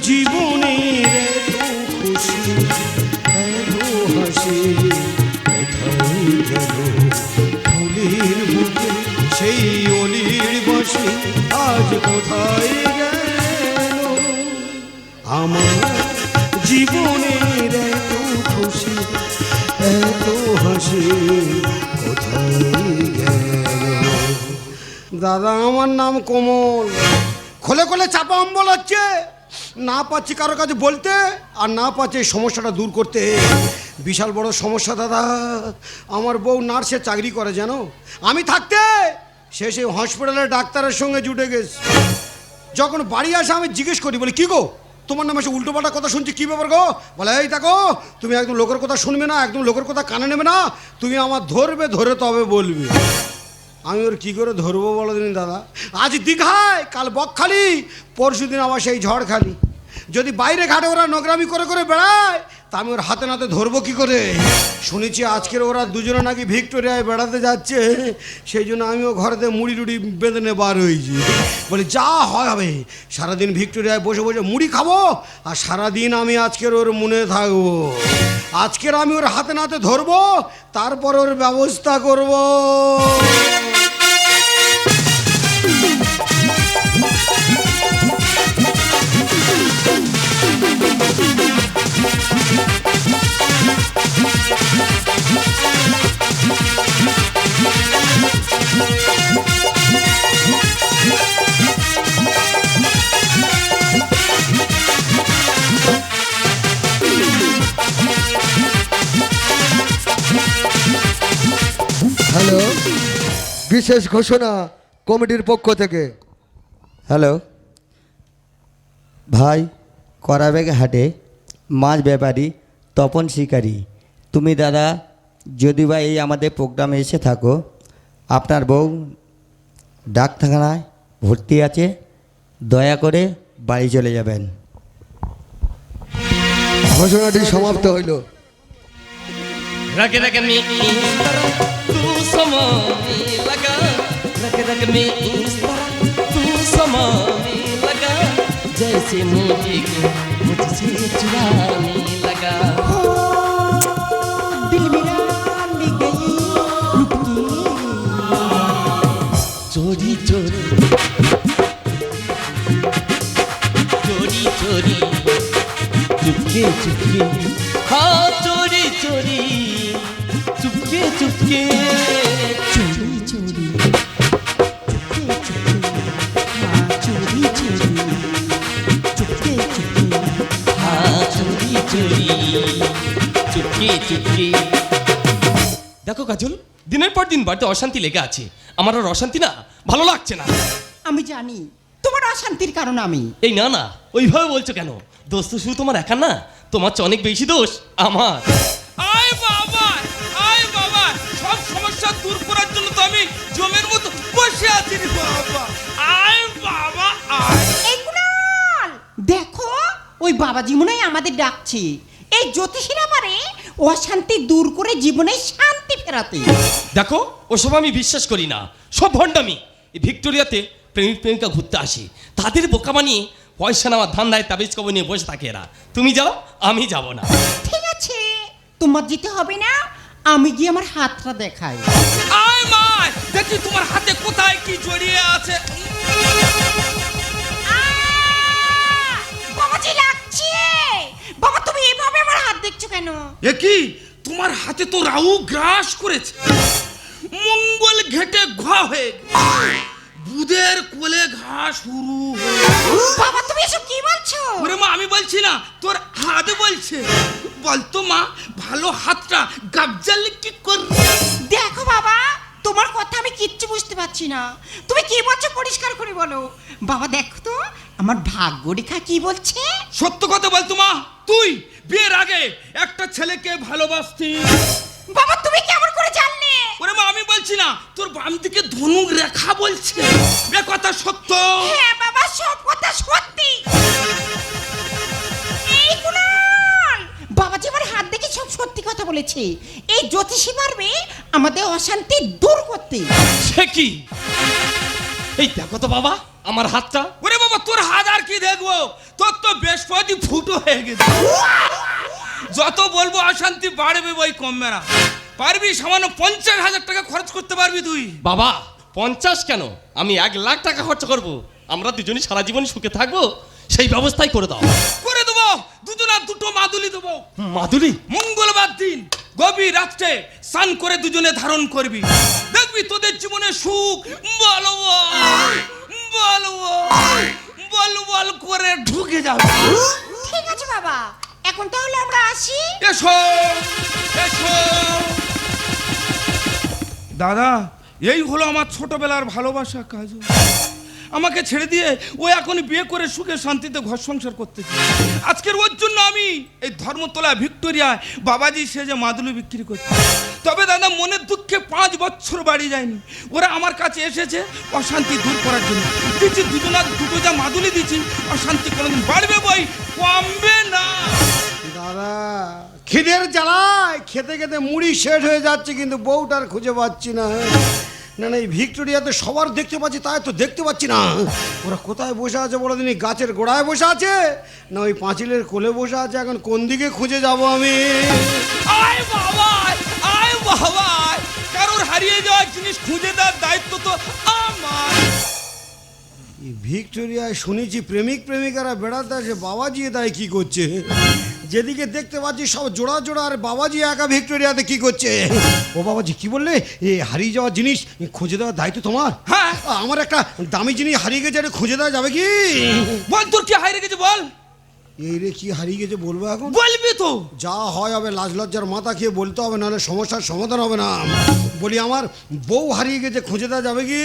জীবনের এত খুশি এত হাসি কোথায় গেল ফুলের বুকে সেই অলির বাঁশি আজ কোথায় গেল আমার জীবনের এত খুশি এত হাসি কোথায় গেল। দাদা আমার নাম কমল, খোলে খোলে চাপা অম্বল হচ্ছে, না পাচ্ছি কারোর কাছে বলতে আর না পাচ্ছি এই সমস্যাটা দূর করতে। বিশাল বড় সমস্যা দাদা। আমার বউ নার্সের চাকরি করে জানো, আমি থাকতে সে সেই হসপিটালের ডাক্তারের সঙ্গে জুটে গেছে। যখন বাড়ি আসে আমি জিজ্ঞেস করি, বলি কী গো তোমার নামে সে উল্টোপাল্টা কথা শুনছি, কী ব্যাপার গো? বলে এই দেখো তুমি একদম লোকের কথা শুনবে না, একদম লোকের কথা কানে নেবে না, তুমি আমার ধরবে, ধরে তবে বলবে। আমি ওর কী করে ধরবো বলো দিন দাদা? আজ দীঘায়, কাল বকখালি, পরশু দিন আবার সেই ঝড়খালি। যদি বাইরে ঘাটে ওরা নোংরামি করে করে বেড়ায় তা আমি ওর হাতে নাতে ধরবো কী করে? শুনেছি আজকের ওরা দুজনে নাকি ভিক্টোরিয়ায় বেড়াতে যাচ্ছে, সেই জন্য আমিও ঘরেতে মুড়ি টুড়ি বেঁধে নিয়ে বার হয়েছি। বলি যা হয় হবে, সারাদিন ভিক্টোরিয়ায় বসে বসে মুড়ি খাবো আর সারাদিন আমি আজকের ওর মনে থাকবো। আজকের আমি ওর হাতে নাতে ধরবো, তারপর ওর ব্যবস্থা করবো। হ্যালো, বিশেষ ঘোষণা কমিটির পক্ষ থেকে। হ্যালো ভাই, করাবেগ হাটে মাছ ব্যাপারী তপন শিকারী। তুমি দাদা যদি বা এই আমাদের প্রোগ্রামে এসে থাকো, আপনার বউ ডাক্তারখানায় ভর্তি আছে, দয়া করে বাড়ি চলে যাবেন। ঘোষণাটি সমাপ্ত হইল। रग रग में इस तरह तू समाने लगा, रग रग में इस तरह तू समाने लगा, जैसे मुझे मुझसे चुराने लगा। दिल मेरा ले गई रुकी चोरी चोरी चोरी चोरी चुपके चुपके, हाँ चोरी चोरी चुपके चुपके, चोरी चोरी चुपके चुपके, हाँ चोरी चोरी चुपके चुपके, हाँ चोरी चोरी चुपके चुपके। দেখো কাজল, দিনের পর দিন বাড়িতে অশান্তি লেগে আছে। আমার আর অশান্তি না ভালো লাগছে না। আমি জানি তোমার অশান্তির কারণ আমি। এই না না, ওইভাবে বলছো কেন? দোষ তো শুধু তোমার একা না, তোমার চেয়ে অনেক বেশি দোষ আমার। আয় বাবা, আয় বাবা, সব সমস্যা দূর করার জন্য তো আমি জমের মতো বসে আছি রে বাবা। আয় বাবা আয়। এই কুনাল, দেখো ওই বাবাজি মনে হয় আমাদের ডাকছে। এই জ্যোতিষীরা পারে অশান্তি দূর করে জীবনে শান্তি ফেরাতে। দেখো ওসব আমি বিশ্বাস করি না, সব ভণ্ডামি। এই ভিক্টোরিয়াতে প্রেমিক প্রেমিকা ঘুরতে আসে, তাদের বোকা বানিয়ে পয়সা নেওয়ার ধান্দায় তাবিজ কবর নিয়ে বসে থাকে এরা। তুমি যাও, আমি যাব না। ঠিক আছে, তোমার যেতে হবে না, আমি গিয়ে আমার হাতটা দেখাই। আয় মা, দেখি তোমার হাতে কোথায় কি জড়িয়ে আছে। বাবাজি লাগছে। বাবা তুমি এভাবে আমার হাত দেখছো কেন? এ কি, তোমার হাতে তো রাহু গ্রাস করেছে, মঙ্গল ঘেটে ঘা হয়ে বুধের কোলে ঘা শুরু হয়ে। বাবা তুমি এসব কি বলছো? ওরে মা, আমি বলছি না, তোর হাত বলছে। বলতো মা, ভালো হাতটা গাবজালে কি করবে? দেখো বাবা, তোমার কথা আমি কিচ্ছু বুঝতে পারছি না। তুমি কি বলছো পরিষ্কার করে বলো। বাবা দেখো তো আমার ভাগ্য রেখা কি বলছে। সত্য কথা বলতো মা, তুই বিয়ের আগে একটা ছেলেকে ভালোবাসতি। বাবা তুমি কেমন করে জানলে? ওরে মা, আমি বলছি না, তোর বাম দিকে ধনুক রেখা বলছে। এ কথা সত্য? হ্যাঁ বাবা, সব কথা সত্যি। এই কুনাল, বাবাজি আমার হাত দেখে সব সত্যি কথা বলেছে। এই জ্যোতিষী পারবে আমাদের অশান্তি দূর করতে। সে কি? এই দেখো তো বাবা আমার হাতটা। ওরে বাবা, তোর হাত আর কি দেখবো, তোর তো বৃহস্পতি ফুটো হয়ে গেছে। যত বলবো অশান্তি বাড়বে বই কমবে না। পারবি সামান্য 50,000 টাকা খরচ করতে পারবি তুই? বাবা 50 কেন, আমি 1,00,000 টাকা খরচা করব। আমরা দুজনই সারা জীবন সুখে থাকবো, সেই ব্যবস্থাই করে দাও। করে দেবো, দুজনা দুটো মাদুলি দেবো। মাধুরী, মঙ্গলবার দিন গভীর রাত্রে স্নান করে দুজনে ধারণ করবি, দেখবি তোদের জীবনে সুখ বল বল বল বল করে ঢুকে যাবে। ঠিক আছে বাবা, এখন তাহলে আমরা আসি। এসো এসো। দাদা, এই হলো আমার ছোটবেলার ভালোবাসা কাজ। আমাকে ছেড়ে দিয়ে ও এখন বিয়ে করে সুখে শান্তিতে ঘর সংসার করতেছে। আজকের ওর জন্য আমি এই ধর্মতলা ভিক্টোরিয়ায় বাবাজি সেজে মাদুলি বিক্রি করছি। তবে দাদা, মনের দুঃখে 5 বছর বাড়ি যায়নি। ওরা আমার কাছে এসেছে অশান্তি দূর করার জন্য। দিচ্ছি দুজনা দুটো যা মাদুলি দিচ্ছি, অশান্তি কোনোদিন বাড়বে বই কমবে না। দাদা, খিদের জ্বালায় খেতে খেতে মুড়ি শেষ হয়ে যাচ্ছে, কিন্তু বউটার খুঁজে পাচ্ছি না। না না, এই ভিক্টোরিয়াতে সবার দেখতে পাচ্ছি, তাই তো দেখতে পাচ্ছি না। ওরা কোথায় বসে আছে বলো দিনই? গাছের গোড়ায় বসে আছে না ওই পাঁচিলের কোলে বসে আছে? এখন কোন দিকে খুঁজে যাব আমি? আয় বাবা, আয় বাবা, কারোর হারিয়ে যাওয়া জিনিস খুঁজে দেওয়ার দায়িত্ব তো আমার। এই ভিক্টোরিয়ায় শুনেছি প্রেমিক প্রেমিকারা বেড়াতে আসে, বাবাজি তাই কি করছে? যেদিকে দেখতে পাচ্ছি সব জোড়া জোড়া, আর বাবাজি একা ভিক্টোরিয়াতে কি করছে? ও বাবাজি, কি বললে? এই হারিয়ে যাওয়া জিনিস খুঁজে দেওয়ার দায়িত্ব তোমার? হ্যাঁ। আমার একটা দামি জিনিস হারিয়ে গেছে, এটা খুঁজে দেওয়া যাবে কি? বল, তোর কি হারিয়ে গেছে বল। এই রে, কি হারিয়ে গেছে বলবো এখন? বলবি তো। যা হয় হবে, লাজ লজ্জার মাথা খেয়ে বলতে হবে, নাহলে সমস্যার সমাধান হবে না। বলি, আমার বউ হারিয়ে গেছে, খুঁজে দেওয়া যাবে কি?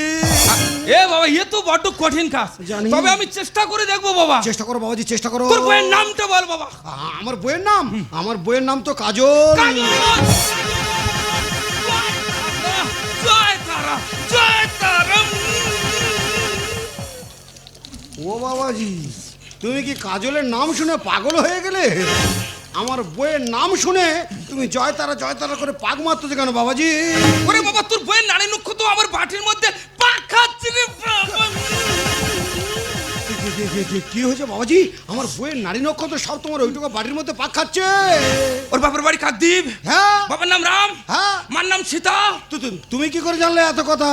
এ বাবা, এ তো বড্ড কঠিন কাজ। জানি। তবে আমি চেষ্টা করে দেখবো বাবা। চেষ্টা করো বাবাজি, চেষ্টা করো। তোর বইয়ের নামটা বল বাবা। আমার বইয়ের নাম? আমার বইয়ের নাম তো কাজল। জয় তারা, জয় তারা। ও বাবাজি, তুমি কি কাজলের নাম শুনে পাগল হয়ে গেলে? আমার বইয়ের নাম শুনে তুমি জয় তারা করে পাক মারতেছে কেন বাবাজি? ওরে বাবা, তোর বইয়ের নারী নক্ষত্র আমার বাটির মধ্যে পাক খাচ্ছে রে বাবা। কি হয়েছে বাবাজি? আমার বইয়ের নারী নক্ষত্র সব তোমার ওইটুকু বাড়ির মধ্যে পাক খাচ্ছে। ওর বাবার বাড়ি কাকদ্বীপ। হ্যাঁ। বাবার নাম রাম। হ্যাঁ। মার নাম সীতা। তুমি কি করে জানলে এত কথা?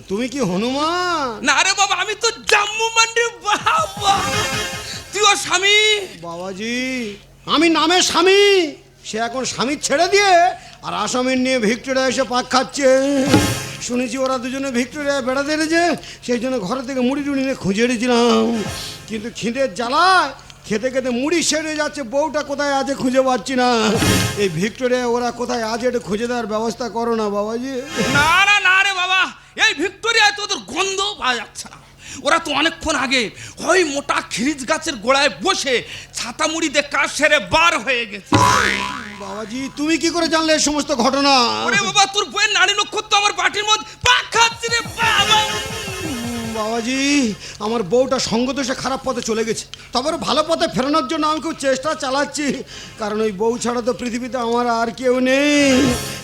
তুমি কি হনুমান? না রে বাবা, আমি তো জাম্মু মান্ডি বাবা। তুই ওর স্বামী। বাবাজি, আমি নামে স্বামী, সে এখন স্বামী ছেড়ে দিয়ে আর আসামের নিয়ে ভিক্টোরিয়া এসে পাক খাচ্ছে। শুনেছি ওরা দুজনে ভিক্টোরিয়ায় বেড়াতে এনেছে, সেই জন্য ঘর থেকে মুড়ি টুড়ি নিয়ে খুঁজে এনেছিলাম, কিন্তু খিদের জ্বালায় খেতে খেতে মুড়ি সেরে যাচ্ছে। বউটা কোথায় আছে খুঁজে পাচ্ছি না। এই ভিক্টোরিয়ায় ওরা কোথায় আছে একটু খুঁজে দেওয়ার ব্যবস্থা করো না বাবাজি। না না না রে বাবা, এই ভিক্টোরিয়ায় তোদের গন্ধ পাওয়া যাচ্ছে না। ওরা তো অনেকক্ষণ আগে ওই মোটা খিরিজ গাছের গোড়ায় বসে ছাতা মুড়ি দিয়ে কাজ সেরে বার হয়ে গেছে। বাবাজি, তুমি কি করে জানলে এই সমস্ত ঘটনা? ওরে বাবা, তোর বইয়ের নারী নক্ষত্র আমার বাটির মধ্যে পাক খাচ্ছে রে বাবা। বাবাজি, আমার বউটা সঙ্গদোষে খারাপ পথে চলে গেছে, তবে ওর ভালো পথে ফেরানোর জন্য আমি খুব চেষ্টা চালাচ্ছি, কারণ ওই বউ ছাড়া তো পৃথিবীতে আমার আর কেউ নেই।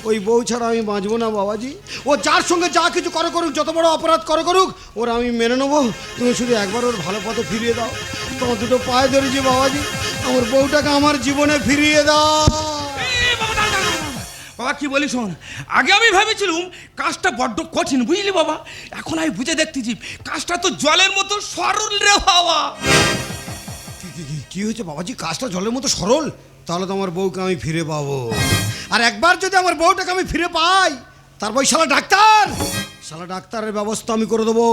ওই বউ ছাড়া আমি বাঁচবো না বাবাজি। ও যার সঙ্গে যা কিছু করে করুক, যত বড় অপরাধ করে করুক, ওর আমি মেনে নেবো। তুমি শুধু একবার ওর ভালো পথে ফিরিয়ে দাও। তোমার দুটো পায়ে ধরেছি বাবাজি, আমার বউটাকে আমার জীবনে ফিরিয়ে দাও। এই বাবা, দাঁড়া, দাঁড়া, দাঁড়া। বাবা কি বলি শোন, আগে আমি ভেবেছিলাম কাজটা বড্ড কঠিন, বুঝলি বাবা। এখন আমি বুঝে দেখতেছি কাজটা তো জলের মতো সরল রে বাবা। কি হয়েছে বাবাজি? কাজটা জলের মতো সরল? তাহলে তো আমার বউকে আমি ফিরে পাবো। আর একবার যদি আমার বউটাকে আমি ফিরে পাই, তারপর শালা ডাক্তারের ব্যবস্থা আমি করে দেবো।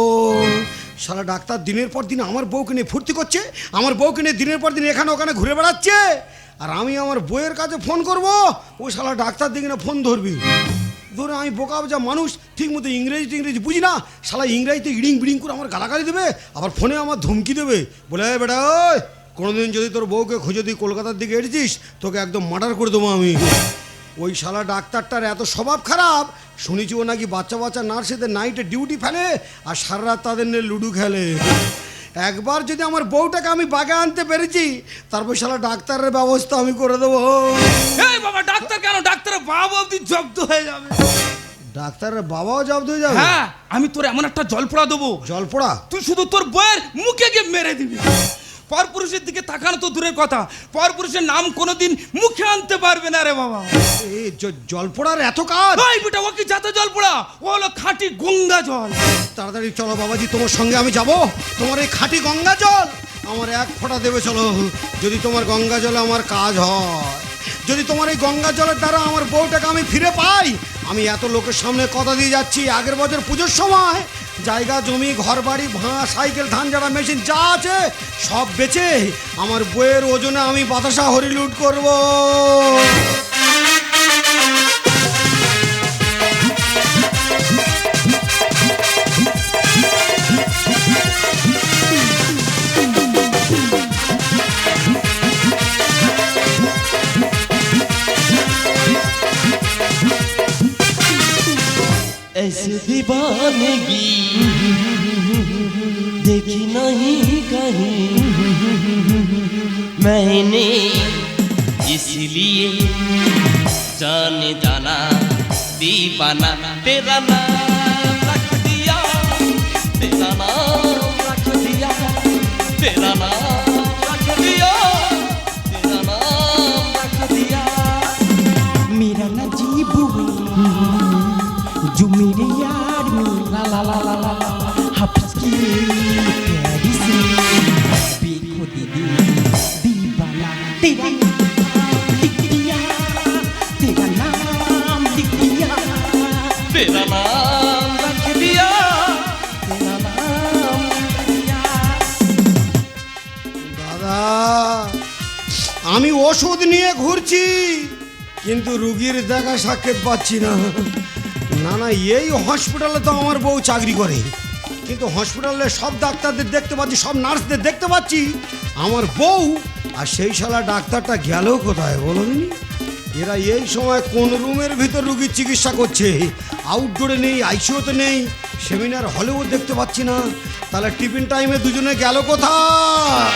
শালা ডাক্তার দিনের পর দিন আমার বউকে নিয়ে ফুর্তি করছে, আমার বউকে নিয়ে দিনের পর দিন এখানে ওখানে ঘুরে বেড়াচ্ছে, আর আমি আমার বউয়ের কাছে ফোন করব, ও শালা ডাক্তার দিকে না ফোন ধরবি। ধরে আমি বোকা যা মানুষ, ঠিক মতো ইংরেজি বুঝি না, শালা ইংরেজিতে ইডিং বিডিং করে আমার গালাগালি দেবে, আবার ফোনে আমার ধমকি দেবে, বলে বেটা ওই কোনোদিন যদি তোর বউকে খুঁজে দিই কলকাতার দিকে এসেছিস, তোকে একদম মার্ডার করে দেবো আমি। ওই শালা ডাক্তারটার এত স্বভাব খারাপ, শুনেছি ও নাকি বাচ্চা নার্সেদের নাইটে ডিউটি ফেলে আর সারা রাত তাদের নিয়ে লুডো খেলে। একবার যদি আমার বউটাকে আমি বাগে আনতে পেরেছি, তারপর শালা ডাক্তারের ব্যবস্থা আমি করে দেবো। এই বাবা, ডাক্তার কেন? ডাক্তারের বাবা অব্দি জব্দ হয়ে যাবে। ডাক্তারের বাবাও জব্দ হয়ে যাবে? হ্যাঁ, আমি তোর এমন একটা জল পোড়া দেবো, জল পোড়া? তুই শুধু তোর বইয়ের মুখে গিয়ে মেরে দিবি। পরপুরুষের দিকে তাকানো তো দূরের কথা, পরপুরুষের নাম কোনোদিন মুখে আনতে পারবে না রে বাবা। এই জল পড়ার এত কাজ? ওই বেটা, ও কি যাতে জল পড়া, ও হলো খাঁটি গঙ্গা জল। তাড়াতাড়ি চলো বাবাজি, তোমার সঙ্গে আমি যাব। তোমার এই খাঁটি গঙ্গা জল আমার এক ফোঁটা দেবে চলো। যদি তোমার গঙ্গা জলে আমার কাজ হয়, যদি তোমার এই গঙ্গা জলের দ্বারা আমার বউটাকে আমি ফিরে পাই, আমি এত লোকের সামনে কথা দিয়ে যাচ্ছি, আগের বছর পুজোর সময় জায়গা জমি ঘর বাড়ি ভাঙা সাইকেল ধান ঝাড়া মেশিন যা আছে সব বেচে আমার বইয়ের ওজনে আমি বাতাসা হরিলুট করবো। ऐसे दीवानगी देखी नहीं कहीं मैंने, इसलिए जाने जाना दीवाना तेरा नाम रख दिया, तेरा नाम रख दिया, तेरा नाम रख दिया, तेरा नाम रख दिया। मेरा ना जीव जो मेरे यार में ला ला ला ला ला ला हफ्स की प्यारी सी बेखुदी दीवाना तेरा नाम लिख दिया, तेरा नाम लिख दिया, तेरा नाम रख दिया, तेरा नाम रख दिया। দাদা, আমি ওষুধ নিয়ে ঘুরছি কিন্তু রুগীর দেখা সাক্ষাৎ পাচ্ছি না। না না, এই হসপিটালে তো আমার বউ চাকরি করে, কিন্তু হসপিটালে সব ডাক্তারদের দেখতে পাচ্ছি, সব নার্সদের দেখতে পাচ্ছি, আমার বউ আর সেই শালা ডাক্তারটা গেল কোথায় বলো দিনি? এরা এই সময় কোন রুমের ভিতর রুগীর চিকিৎসা করছে? আউটডোরে নেই, আইসিইউতে নেই, সেমিনার হলেও দেখতে পাচ্ছি না। তাহলে টিফিন টাইমে দুজনে গেল কোথায়?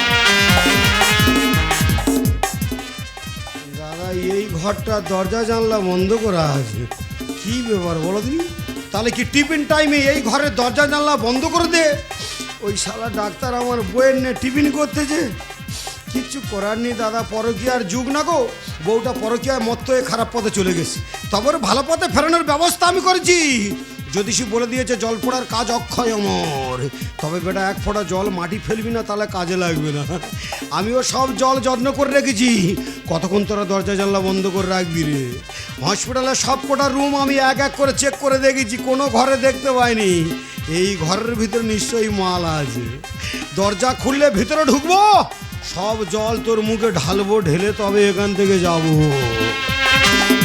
দাদা, এই ঘরটা দরজা জানলা বন্ধ করা আছে, কি ব্যাপার বলো দিনি? তাহলে কি টিফিন টাইমে এই ঘরের দরজা জানলা বন্ধ করে দে? ওই শালা ডাক্তার আমার বইয়ের নিয়ে টিফিন করতেছে। কিচ্ছু করার নেই দাদা, পরকীয়ার যুগ না গো। বউটা পরকীয়ায় মত্ত হয়ে খারাপ পথে চলে গেছে, তবে ভালো পথে ফেরানোর ব্যবস্থা আমি করেছি। জ্যোতিষী বলে দিয়েছে জল ফোড়ার কাজ অক্ষয় অমর, তবে বেটা এক ফোঁটা জল মাটি ফেলবি না, তাহলে কাজে লাগবে না। আমিও সব জল যত্ন করে রেখেছি। কতক্ষণ তোরা দরজা জানলা বন্ধ করে রাখবি রে? হসপিটালের সব কটা রুম আমি এক এক করে চেক করে দেখেছি, কোনো ঘরে দেখতে পাইনি। এই ঘরের ভিতরে নিশ্চয়ই মাল আছে। দরজা খুললে ভিতরে ঢুকবো, সব জল তোর মুখে ঢালবো, ঢেলে তবে এখান থেকে যাবো।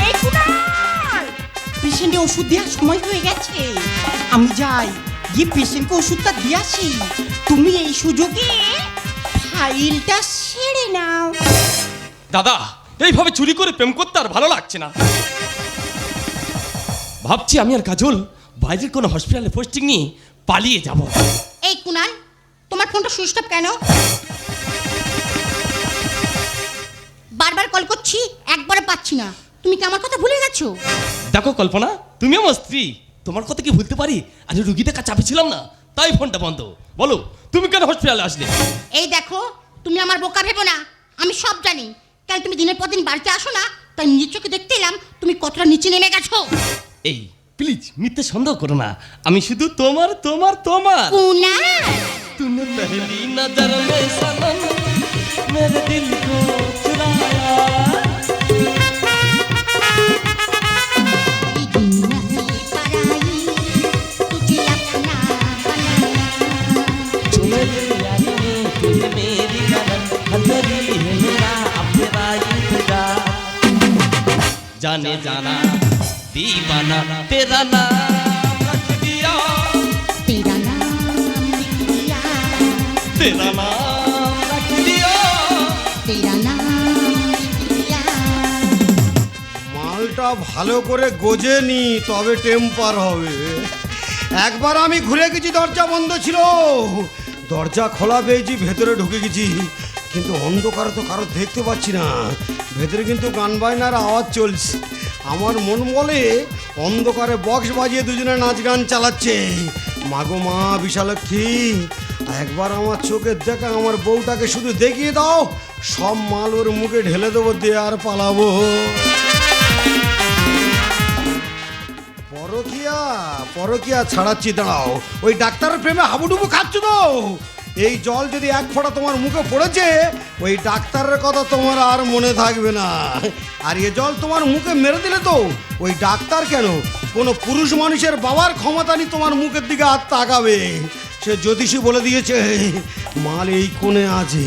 এই কুনাল, পেশেন্টে ওষুধ দেওয়ার সময় হয়ে গেছে, আমি যাই গিয়ে পেশেন্টকে ওষুধটা দিয়ে আসি। তুমি এই সুযোগে ফাইলটা সেরে নাও। দাদা, এইভাবে চুরি করে প্রেম করতে আর ভালো লাগছে না। ভাবছি আমি আর কাজল বাইরের কোনো হসপিটালে পোস্টিং নিয়ে পালিয়ে যাব। এই কুনাল, তোমার ফোনটা সুইচ অফ কেন? বারবার কল করছি, একবারে পাচ্ছি না। তুমি কি আমার কথা ভুলে গেছো? দেখো কল্পনা, তুমি আমার স্ত্রী, তোমার কথা কি ভুলতে পারি? আরে রুগী দেখা চাপে ছিলাম না, তাই ফোনটা বন্ধ। বলো তুমি কেন হসপিটালে আসলে? এই দেখো, তুমি আমার বোকা ভেবো না, আমি সব জানি। কেন তুমি দিনের পর দিন বাড়িতে আসো না, তাই নিজের চোখে দেখতে এলাম তুমি কতটা নিচে নেমে গেছো। এই প্লিজ মিথ্যে সন্দেহ করো না, আমি শুধু তোমার তোমার তোমার। কুনাল, तूने पहली नजर में सनम मेरे दिल को चुराया। तुझे अपना बनाया। मेरी यारी में तुझे मेरी गलन हंदरी है मेरा अपना इंतजार। जाने जाना दीवाना तेरा नाम रख दिया, तेरा नाम लिख दिया, तेरा नाम रख दिया। तेरा नाम लिख दिया। মালটা ভালো করে গোজেনি, তবে টেম্পার হবে। একবার আমি ঘুরে গেছি, দরজা বন্ধ ছিল, দরজা খোলা পেয়েছি, ভেতরে ঢুকে গেছি, কিন্তু অন্ধকারে তো কারো দেখতে পাচ্ছি না। ভেতরে কিন্তু গান বাজনার আওয়াজ চলছে। আমার মন বলে অন্ধকারে বক্স বাজিয়ে দুজনে নাচ গান চালাচ্ছে। মাগো মা বিশালক্ষী, একবার আমার চোখের দেখা আমার বউটাকে শুধু দেখিয়ে দাও, সব মাল ওর মুখে ঢেলে দেবো, দিয়ে আর পালাবো। পরকিয়া পরকিয়া ছাড়াচ্ছি, দাঁড়াও। ওই ডাক্তারের প্রেমে হাবুডুবু খাচ্ছ তো? এই জল যদি এক ফোঁটা তোমার মুখে পড়েছে, ওই ডাক্তারের কথা তোমার আর মনে থাকবে না। আর এ জল তোমার মুখে মেরে দিলে তো ওই ডাক্তার কেন, কোনো পুরুষ মানুষের বাবার ক্ষমতা নেই তোমার মুখের দিকে আর তাকাবে। সে জ্যোতিষী বলে দিয়েছে মাল এই কোণে আছে,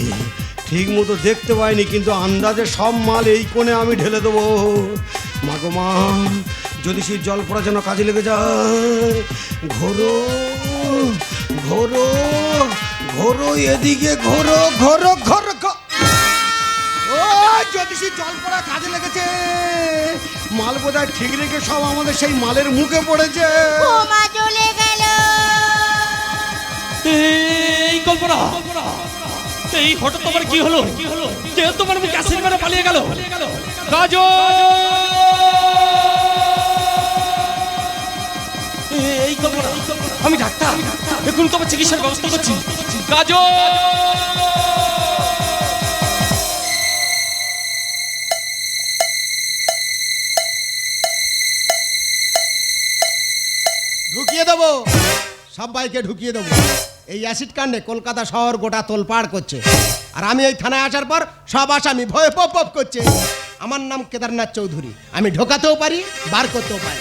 ঠিক মতো দেখতে পাইনি, কিন্তু আন্দাজে সব মাল এই কোণে আমি ঢেলে দেবো। মাগো মা, জ্যোতিষীর জল পড়া যেন কাজে লেগে যায়। ঘোরো ঘোরো ঘোরো, এদিকে ঘোরো ঘোরো ঘোরো। ও জ্যোতিষীর জল পড়া কাজে লেগেছে। মাল বোধহয় ঠিক রেখে সব আমাদের সেই মালের মুখে পড়েছে। ও মা চলে গেল। এই কল্পনা, এই হঠাৎ তোমার কি হলো? কে তোমার মুখে অ্যাসিড মেরে পালিয়ে গেল? কাজল! এই কল্পনা, আমি ডাক্তার, এখন তোমার চিকিৎসার ব্যবস্থা করছি। কাজল! ঢুকিয়ে দেবো, সবাইকে ঢুকিয়ে দেবো। এই অ্যাসিড কাণ্ডে কলকাতা শহর গোটা তোলপাড় করছে, আর আমি এই থানায় আসার পর সব আসামি ভয়ে পপ পপ করছে। আমার নাম কেদারনাথ চৌধুরী, আমি ঢোকাতেও পারি, বার করতেও পারি।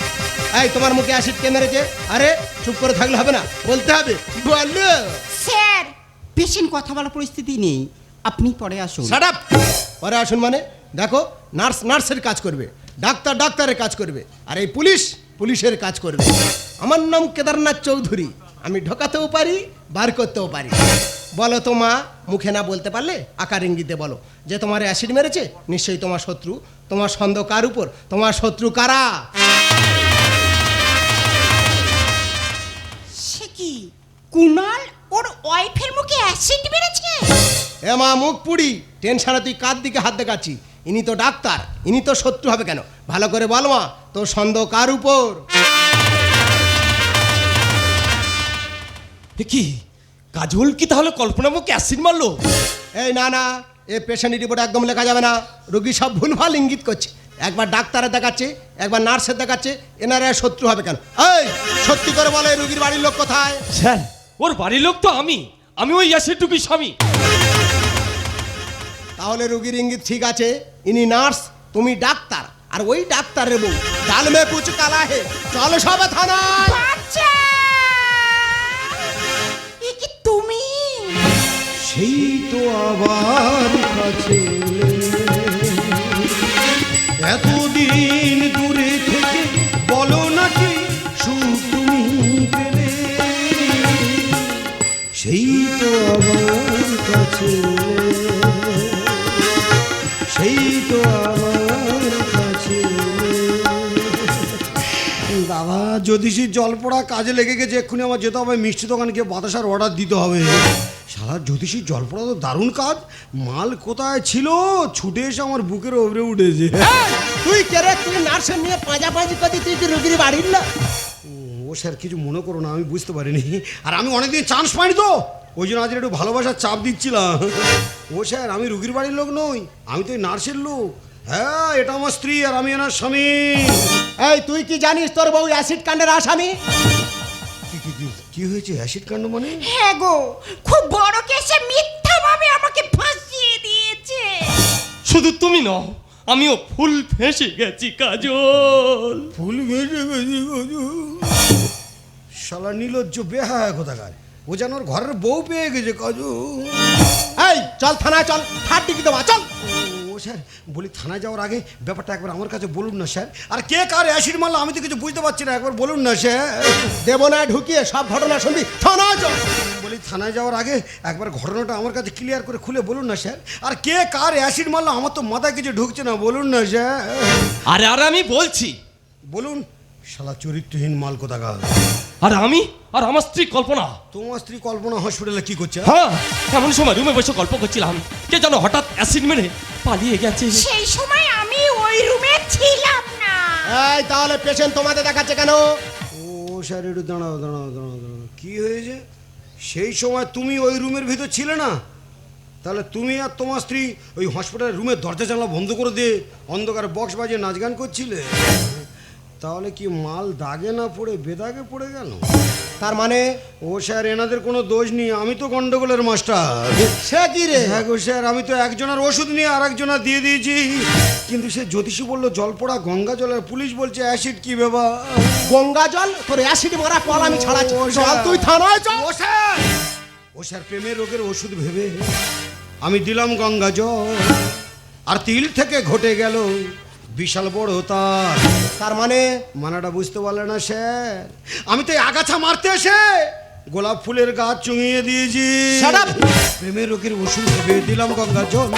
এই তোমার মুখে অ্যাসিড কে মেরেছে? আরে চুপ করে থাকলে হবে না, বলতে হবে। বলো। স্যার, পেশেন্ট কথা বলার পরিস্থিতি নেই, আপনি পরে আসুন। Shut up! পরে আসুন মানে? দেখো, নার্স নার্সের কাজ করবে, ডাক্তার ডাক্তারের কাজ করবে, আর এই পুলিশ পুলিশের কাজ করবে। আমার নাম কেদারনাথ চৌধুরী, আমি ঢোকাতেও পারি, বার করতেও পারি। বলো তো মা, মুখে না বলতে পারলে আকার ইঙ্গিতে বলো যে তোমার অ্যাসিড মেরেছে নিশ্চয়ই তোমার শত্রু। তোমার সন্দেহ কার উপর? তোমার শত্রু কারা? সে কি, কুনাল ওর ওয়াইফের মুখে অ্যাসিড মেরেছে? এ মা, মুখ পুড়ি, টেনশনে তুই কার দিকে হাত দেখাচ্ছি? ইনি তো ডাক্তার, ইনি তো শত্রু হবে কেন? ভালো করে বল মা, তোর সন্দেহ কার উপর? কি কাজল কি তাহলে কল্পনা মুখে অ্যাসিড মারলো? এই না না, এ পেশেন্ট রিপোর্ট একদম লেখা যাবে না। রোগী সব ভুলভাল ইঙ্গিত করছে, একবার ডাক্তারের দেখাচ্ছে, একবার নার্সের দেখাচ্ছে, এনারা শত্রু হবে কেন? এই সত্যি করে বলে, রোগীর বাড়ির লোক কোথায়? স্যার, ওর বাড়ির লোক তো আমি ওই অ্যাসিডটুকুই স্বামী। তাহলে রোগীর ইঙ্গিত ঠিক আছে, ইনি নার্স, তুমি ডাক্তার, আর ওই ডাক্তারের বউ ডাল মে কুচ কালা হে। চলো সবে থানায়। বাচ্চা, এ কি তুমি? সেই তো আবার কাছে এতদিন দূরে থেকে বলো নাকি সুখ তুমি পেলে, সেই তো আবার কাছে, সেই তো আবার কাছে। দাদা, জ্যোতিষীর জল পড়া কাজে লেগে গেছে, এক্ষুনি আমার যেতে হবে মিষ্টি দোকানকে বাতাসার অর্ডার দিতে হবে। সারা জ্যোতিষীর জল পড়া তো দারুণ কাজ। মাল কোথায় ছিল, ছুটে এসে আমার বুকের ওপরে উঠেছে। তুই কেরে, তুই নার্সের নিয়ে পাঁজাপাঁজি করতি, তুই কি রোগীর বাড়ির না? ও স্যার, কিছু মনে করো না, আমি বুঝতে পারিনি, আর আমি অনেকদিন চান্স পাইনি তো, ওই জন্য আজ একটু ভালোবাসার চাপ দিচ্ছিলাম। ও স্যার, আমি রুগীর বাড়ির লোক নই, আমি তো এই নার্সের লোক। হ্যাঁ, এটা আমার স্ত্রী আর আমি এনার স্বামী। এই তুই কি জানিস তোর বউ অ্যাসিড কাণ্ডের আসামি? কি হয়েছে? অ্যাসিড কাণ্ড মানে? হ্যাঁ গো, খুব বড় কেসে মিথ্যাভাবে আমাকে ফাঁসিয়ে দিয়েছে। শুধু তুমি নও, আমিও ফুল ফেঁসে গেছি কাজল। ফুল ভেসে গেছি গজু। শালা নির্লজ্জ বেহায়া কোথাকার, ও যেন ওর ঘরের বউ পেয়ে গেছে কাজু। এই চল থানায়, চল, হাত টিকি দেওয়া, চল। ও স্যার, বলি থানায় যাওয়ার আগে ব্যাপারটা একবার আমার কাছে বলুন না স্যার। আর কে কার অ্যাসিড মারলো আমি তো কিছু বুঝতে পারছি না, একবার বলুন না স্যার। দেব না ঢুকিয়ে সব ঘটনা শুনবি, থানায় চল। বলি থানায় যাওয়ার আগে একবার ঘটনাটা আমার কাছে ক্লিয়ার করে খুলে বলুন না স্যার। আর কে কার অ্যাসিড মারলো আমার তো মাথায় কিছু ঢুকছে না, বলুন না স্যার। আরে আমি বলছি, বলুন। শালা চরিত্রহীন মাল কোথাকার। আর আমার স্ত্রী কল্পনা। তোমার স্ত্রী কল্পনা হসপিটালে কি করছে? হ্যাঁ, এমন সময় রুমে বসে গল্প করছিলাম, কে যেন হঠাৎ অ্যাসিড মেরে পালিয়ে গেছে। সেই সময় আমি ওই রুমে ছিলাম না। এই তাহলে পেশেন্ট তোমাদের দেখাচ্ছে কেন? ও স্যার, একটু দাঁড়াও। কি হয়েছে? সেই সময় তুমি ওই রুমের ভিতর ছিলে না? তাহলে তুমি আর তোমার স্ত্রী ওই হসপিটালের রুমের দরজা জানলা বন্ধ করে দিয়ে অন্ধকারে বক্স বাজিয়ে নাচ গান করছিলে। তাহলে কি মাল দাগে না পড়ে বেদাগে পড়ে গেল? তার মানে ও স্যার, এনাদের কোনো দোষ নেই, আমি তো গন্ডগোলের মাস্টার। সে কি রে? হ্যাঁ গো স্যার, আমি তো একজনের ওষুধ নিয়ে আর একজনের দিয়ে দিয়েছি, কিন্তু সে জ্যোতিষী বললো জল পড়া গঙ্গা জল, আর পুলিশ বলছে অ্যাসিড। কি ব্যাপার? গঙ্গা জল তোর অ্যাসিড মারা কল আমি ছাড়াচ্ছি। ও চল স্যার। তুই থানায় চল। ও স্যার, ও স্যার, প্রেমের রোগের ওষুধ ভেবে আমি দিলাম গঙ্গা জল, আর তিল থেকে ঘটে গেল বিশাল বড় তার। তার মানে মানাটা বুঝতে পারলে না স্যার? আমি তো এই আগাছা মারতে এসে গোলাপ ফুলের গাছ চুঙিয়ে দিয়েছি। Shut up! প্রেমের রোগের ওষুধ ভেবে দিলাম গঙ্গা জল,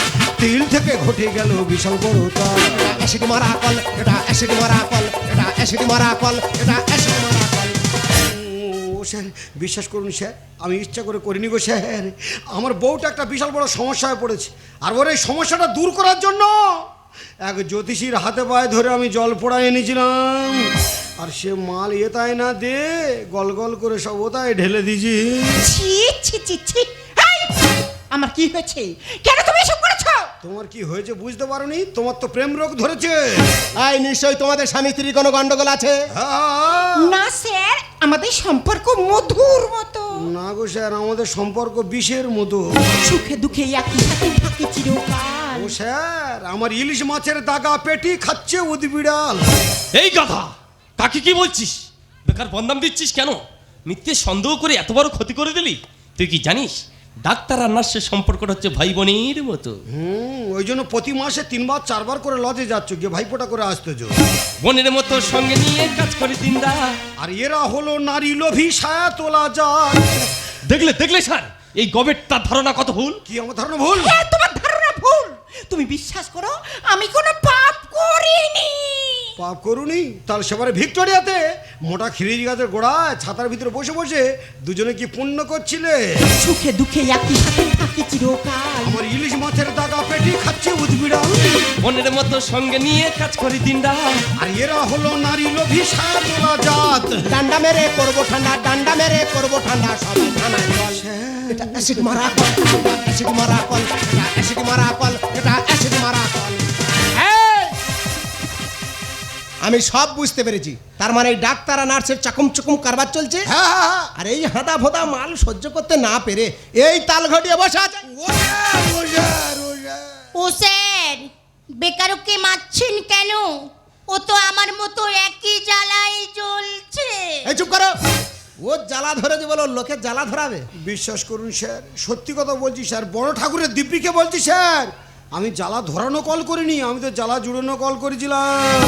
তিল থেকে ঘটে গেল বিশাল বড় তার। অ্যাসিড মারা কল, এটা অ্যাসিড মারা কল, এটা অ্যাসিড মারা কল, এটা অ্যাসিড মারা কল। ও স্যার, বিশ্বাস করুন স্যার, আমি ইচ্ছা করে করিনি গো স্যার। আমার বউটা একটা বিশাল বড় সমস্যায় পড়েছে, আর ওর এই সমস্যাটা দূর করার জন্য এক জ্যোতিষীর হাতে পায়ে ধরে আমি জল পোড়া এনেছিলাম, আর সে মাল এতায় না দে গল গল করে সব ওতায় ঢেলে দিয়েছি। ছি ছি ছি ছি। এই, আমার কি হয়েছে? কেন তুমি এসব করেছো? তোমার কি হয়েছে বুঝতে পারোনি? তোমার তো প্রেম রোগ ধরেছে। এই নিশ্চয়ই তোমাদের স্বামী স্ত্রীর কোনো গন্ডগোল আছে। হ্যাঁ। না স্যার, আমাদের সম্পর্ক মধুর মতো। না গো স্যার, আমাদের সম্পর্ক বিষের মতো। সুখে দুঃখে একই সাথে থাকি চিরকাল। ও স্যার, আমার ইলিশ মাছের দাগা পেটি খাচ্ছে উদবিড়াল। এই গাধা, কাকে কি বলছিস? বেকার বদনাম দিচ্ছিস কেন? মিথ্যে সন্দেহ করে এত বড় ক্ষতি করে দিলি। তুই কি জানিস ডাক্তার আর নার্সের সম্পর্কটা হচ্ছে ভাই বোনের মতো। ওই জন্য প্রতি মাসে 3 বার 4 বার করে লজে যাচ্ছ, গিয়ে ভাইফোঁটা করে আসতেছ। বোনের মতো সঙ্গে নিয়ে কাজ করে দিনরা। আর এরা হলো নারী লোভী ছায়া তোলা যায়। দেখলে দেখলে স্যার, এই গবেট তার ধারণা কত ভুল। কি আমার ধারণা ভুল? হ্যাঁ, তোমার ধারণা ভুল। তুমি বিশ্বাস করো, আমি কোনো পাপ করিনি। পাপ করুনি? তাহলে সেবারে ভিক্টোরিয়াতে মোটা খিরিজ গাছের গোড়ায় ছাতার ভিতরে বসে বসে দুজনে কি পুণ্য করছিলে? সুখে দুঃখে একই সাথে থাকি চিরকাল। আমার ইলিশ মাছের দাগা পেটি খাচ্ছে উদবিড়াল। বোনের মতো সঙ্গে নিয়ে কাজ করি দিনরা। আর এরা হলো নারী লোভী ছায়া তোলা জাত। ডান্ডা মেরে করবো ঠান্ডা, ডান্ডা মেরে করবো ঠান্ডা, সবাই থানায় চল। এটা অ্যাসিড মারা কল, এটা অ্যাসিড মারা কল, এটা অ্যাসিড মারা কল, এটা অ্যাসিড মারা কল। এই! আমি সব বুঝতে পেরেছি। তার মানে এই ডাক্তার আর নার্সের চাকুম চুকুম কারবার চলছে। হ্যাঁ, আর এই হাঁটা ফোঁটা মাল সহ্য করতে না পেরে এই তাল ঘটিয়ে বসে আছে। ও স্যার, বেকারকে মারছেন কেন? ও তো আমার মতো একই জ্বালাই জ্বলছে। এই চুপ করো। ও জ্বালা ধরেছে বলো, লোকে জ্বালা ধরাবে? বিশ্বাস করুন স্যার, সত্যি কথা বলছি স্যার, বড় ঠাকুরের দিব্যিকে বলছি স্যার, আমি জ্বালা ধরানো কল করিনি, আমি তো জ্বালা জুড়ানো কল করেছিলাম।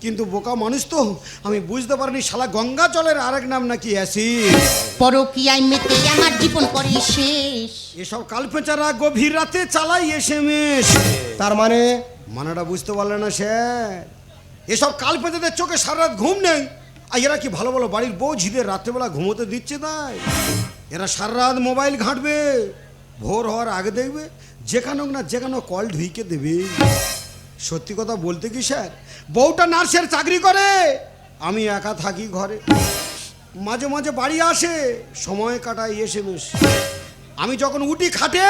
কিন্তু বোকা মানুষ তো, আমি বুঝতে পারিনি শালা গঙ্গা জলের আরেক নাম নাকি অ্যাসিড। পরকীয়ায় মেতে আমার জীবন করে শেষ। এসব কালপেচারা গভীর রাতে চালাই এসএমএস। তার মানে মানাটা বুঝতে পারলে না স্যার? এসব কালপেচাদের চোখে সারা রাত ঘুম নেই, আর এরা কি ভালো ভালো বাড়ির বউ ঝিদের রাত্রেবেলা ঘুমোতে দিচ্ছে তাই? এরা সারা রাত মোবাইল ঘাঁটবে, ভোর হওয়ার আগে দেখবে যেখানে হোক না যেখানে কল ঢুইকে দেবে। সত্যি কথা বলতে কি স্যার, বউটা নার্সের চাকরি করে, আমি একা থাকি ঘরে, মাঝে মাঝে বাড়ি আসে, সময় কাটাই এসএমএস। আমি যখন উঠি খাটে,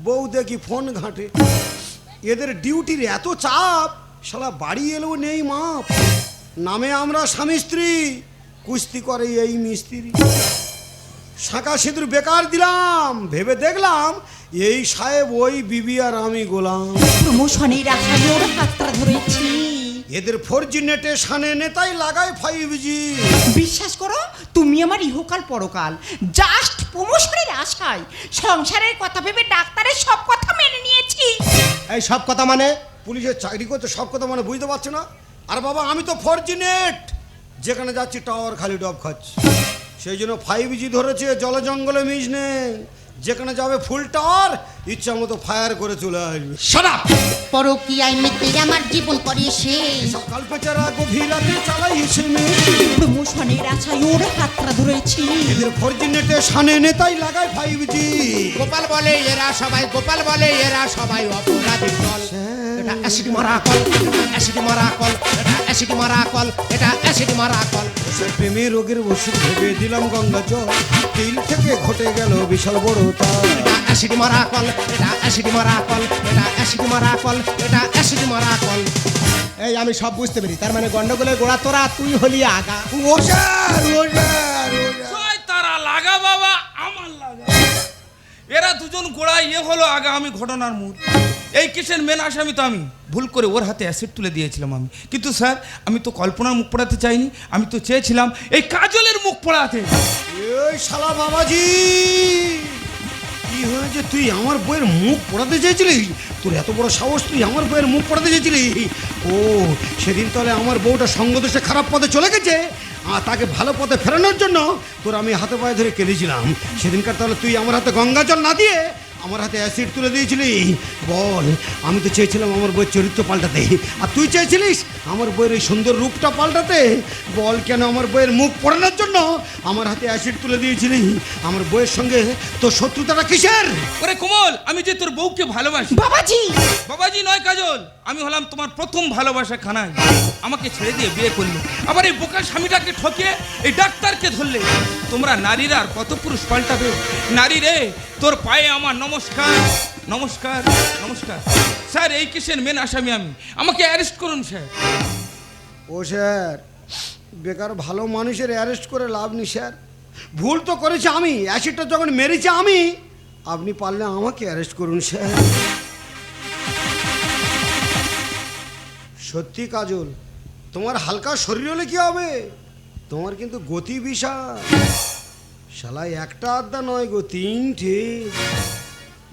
বউ দেখি ফোন ঘাঁটে। এদের ডিউটির এত চাপ, শালা বাড়ি এলেও নেই মাপ। নামে আমরা স্বামী স্ত্রী, কুস্তি করে এই মিস্ত্রি। শাঁকা সিঁদুর বেকার দিলাম, ভেবে দেখলাম এই সাহেব ওই বিবি আর আমি গোলাম। প্রমোশনের আশায় ওর হাতটা ধরেছি। এদের 4G নেটে সানে নেতাই লাগায় 5G। বিশ্বাস করো, তুমি আমার ইহকাল পরকাল জাস্ট প্রমোশনের আশায় সংসারের কথা ভেবে ডাক্তারের সব কথা মেনে নিয়েছি। এই সব কথা মানে? পুলিশের চাকরি করতে সব কথা মানে বুঝতে পারছো না? আর বাবা, আমি তো 4G নেট, যেখানে যাচ্ছি টাওয়ার খালি ডব খাচ্ছি। সেই জন্য 5G ধরেছে, জলে জঙ্গলে মিশ নেই, যেখানে যাবে ফুল টাওয়ার, ইচ্ছা মতো ফায়ার করে চলে আসবে। সাদা পরকীয়ায় মেতে আমার জীবন করে শেষ। সব কালপেচারা গভীর রাতে চালাই এসএমএস। প্রমোশনের আশায় ওর হাতটা ধরেছি। এদের 4G নেটে সানে নেতাই লাগায় 5G। গোপাল বলে এরা সবাই, গোপাল বলে এরা সবাই অপরাধী দল। এটা অ্যাসিড মারা কল, অ্যাসিড মারা কল, এটা অ্যাসিড মারা কল, এটা অ্যাসিড মারা কল। সে প্রেমী রোগের ওষুধ ভেবে দিলাম গঙ্গা জল, তিল থেকে ঘটে গেল বিশাল বড় তাল। এটা অ্যাসিড মারা কল, এটা অ্যাসিড মারা কল, এটা অ্যাসিড মারা কল, এটা অ্যাসিড মারা কল। এই আমি সব বুঝতে পারি, তার মানে গন্ডগোলের গোড়া তোরা, তুই হলি আগা। ও স্যার, ও স্যার, ও স্যার। জয় তারা লাগা বাবা, আমার লাগা। এরা দুজন গোড়া, ইয়ে হলো আগা, আমি ঘটনার মূল। এই কেসের মেন আসামি তো আমি। ভুল করে ওর হাতে অ্যাসিড তুলে দিয়েছিলাম আমি। কিন্তু স্যার, আমি তো কল্পনার মুখ পড়াতে চাইনি, আমি তো চেয়েছিলাম এই কাজলের মুখ পড়াতে। এই শালা বাবাজি, কি হয়েছে? তুই আমার বইয়ের মুখ পড়াতে চেয়েছিলি? তোর এত বড় সাহস, তুই আমার বইয়ের মুখ পড়াতে চেয়েছিলি? ও, সেদিন তাহলে আমার বউটা সঙ্গদোষে খারাপ পথে চলে গেছে, আর তাকে ভালো পথে ফেরানোর জন্য তোর আমি হাতে পায়ে ধরে কেঁদেছিলাম। সেদিনকার তাহলে তুই আমার হাতে গঙ্গা জল না দিয়ে আমার হাতে অ্যাসিড তুলে দিয়েছিলি? বল, আমি তো চেয়েছিলাম আমার বইয়ের চরিত্র পাল্টাতে, আর তুই চেয়েছিলিস আমার বইয়ের এই সুন্দর রূপটা পাল্টাতে। বল, কেন আমার বইয়ের মুখ পড়ানোর জন্য আমার হাতে অ্যাসিড তুলে দিয়েছিলি? আমার বইয়ের সঙ্গে তোর শত্রুতাটা কিসের? ওরে কোমল, আমি যে তোর বউকে ভালোবাসি। বাবাজি, বাবাজি নয় কাজল, আমি হলাম তোমার প্রথম ভালোবাসা খানায়। আমাকে ছেড়ে দিয়ে বিয়ে করলে, আবার এই বোকা স্বামীটাকে ঠকিয়ে এই ডাক্তারকে ধরলে। তোমরা নারীরা আর কত পুরুষ পাল্টাবে? নারী রে, তোর পায়ে আমার নমস্কার, নমস্কার, নমস্কার। স্যার, এই কেসের মেন আসামি আমি, আমাকে অ্যারেস্ট করুন স্যার। ও স্যার, বেকার ভালো মানুষের অ্যারেস্ট করে লাভ নেই স্যার। ভুল তো করেছি আমি, অ্যাসিডটা যখন মেরেছি আমি, আপনি পারলে আমাকে অ্যারেস্ট করুন স্যার। সত্যি কাজল, তোমার হালকা শরীর হলে কি হবে? তোমার কিন্তু গতি বিশাল। শালা একটা আড্ডা নয় গো, তিনটে।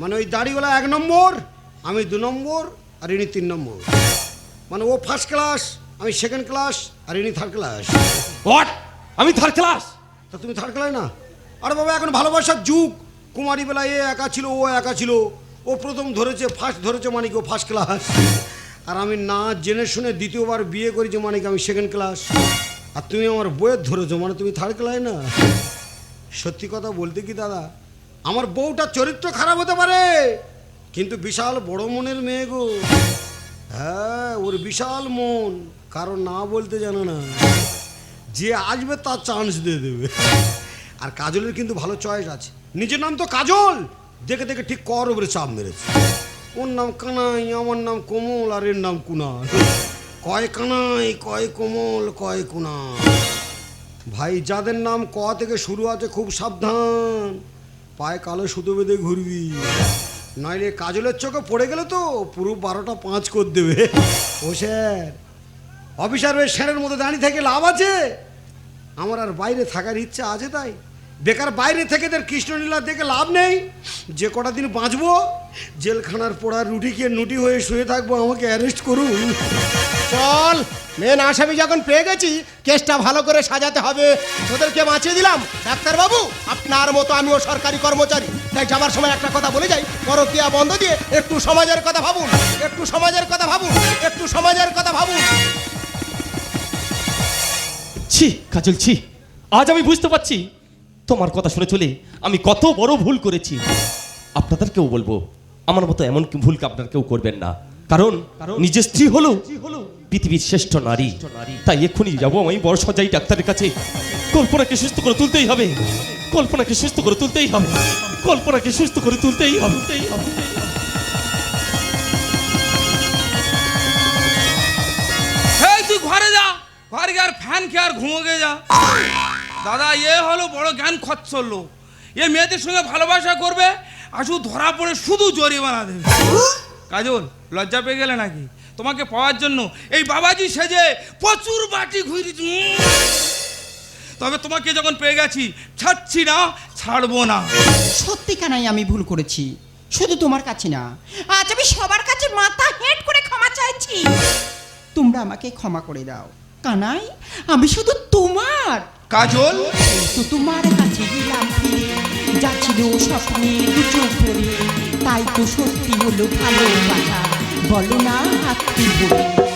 মানে ওই দাড়িওয়ালা 1 নম্বর, আমি 2 নম্বর, আর ইনি 3 নম্বর। মানে ও ফার্স্ট ক্লাস, আমি সেকেন্ড ক্লাস, আর ইনি থার্ড ক্লাস। হোয়াট? আমি থার্ড ক্লাস? তা তুমি থার্ড ক্লাস না? আরে বাবা, এখন ভালোবাসার যুগ। কুমারী বেলায় এ একা ছিল, ও একা ছিল। ও প্রথম ধরেছে, ফার্স্ট ধরেছে, মানে কি ও ফার্স্ট ক্লাস। আর আমি না জেনে শুনে দ্বিতীয়বার বিয়ে করেছি, মানে কি আমি সেকেন্ড ক্লাস। আর তুমি আমার বইয়ের ধরেছো, মানে তুমি থার্ড ক্লাস না। সত্যি কথা বলতে কি দাদা, আমার বউটার চরিত্র খারাপ হতে পারে, কিন্তু বিশাল বড় মনের মেয়ে গো। হ্যাঁ, ওর বিশাল মন, কারণ না বলতে জানো না। যে আসবে তার চান্স দিয়ে দেবে। আর কাজলের কিন্তু ভালো চয়েস আছে। নিজের নাম তো কাজল, দেখে দেখে ঠিক কর উপরে চাপ মেরেছে। ওর নাম কানাই, আমার নাম কোমল, আর এর নাম কুনাল। কয় কানাই, কয় কোমল, কয় কুনাল। ভাই, যাদের নাম ক থেকে শুরু আছে খুব সাবধান, পায়ে কালো সুতো বেঁধে ঘুরবি, নইলে কাজলের চোখে পড়ে গেলে তো পুরো 12টা 5 করে দেবে। ও স্যার, অফিসার ওই স্যারের মধ্যে দাঁড়িয়ে থেকে লাভ আছে? আমার আর বাইরে থাকার ইচ্ছা আছে, তাই বেকার বাইরে থেকে এদের কৃষ্ণলীলা দেখে লাভ নেই। যে কটা দিন বাঁচবো, জেলখানার পোড়ার রুটি খেয়ে নুটি হয়ে শুয়ে থাকবো, আমাকে অ্যারেস্ট করুন। চল, মেন আসামি যখন পেয়ে গেছি, কেসটা ভালো করে সাজাতে হবে। তোদেরকে বাঁচিয়ে দিলাম। ডাক্তারবাবু, আপনার মতো আমিও সরকারি কর্মচারী, তাই যাবার সময় একটা কথা বলে যাই, পরকীয়া বন্ধ দিয়ে একটু সমাজের কথা ভাবুন, একটু সমাজের কথা ভাবুন, একটু সমাজের কথা ভাবুন। ছি কাজল, ছি। আজ আমি বুঝতে পারছি তোমার কথা শুনে চলে আমি কত বড় ভুল করেছি। আপনাদেরকেও বলবো, আমার মতো এমন কি ভুল আপনারা কেউ করবেন না। কারণ নিজের স্ত্রী হলো পৃথিবীর শ্রেষ্ঠ নারী। তাই এক্ষুনি যাবো আমি বড় সজাই ডাক্তারের কাছে। কল্পনাকে সুস্থ করে তুলতেই হবে, কল্পনাকে সুস্থ করে তুলতেই হবে, কল্পনাকে সুস্থ করে তুলতেই হবে। এই তুই ঘরে যা, ঘরে গিয়ে আর ফ্যান খেয়ে আর ঘুমোগে যা। দাদা, এ হলো বড় জ্ঞান খচ্চর লোক। এ মেয়েদের সঙ্গে ভালোবাসা করবে, আর শুধু ধরা পড়ে শুধু জরিমানা দেবে। কাজল, লজ্জা পেয়ে গেলে নাকি? তোমাকে পাওয়ার জন্য এই বাবাজি সেজে প্রচুর বাটি ঘুরেছি। তবে তোমাকে যখন পেয়ে গেছি, ছাড়ছি না, ছাড়বো না। সত্যি কানাই, আমি ভুল করেছি। শুধু তোমার কাছে না, আজ আমি সবার কাছে মাথা হেঁট করে ক্ষমা চাইছি। তোমরা আমাকে ক্ষমা করে দাও কানাই, আমি শুধু তোমার। কাজল, তো তোমার কাছে গেলাম ফিরে, যাচ্ছিল স্বপ্নে দুটো ভরে, তাই তো সত্যি হলো ভালোবাসা, বলো না হাতটি ভরে।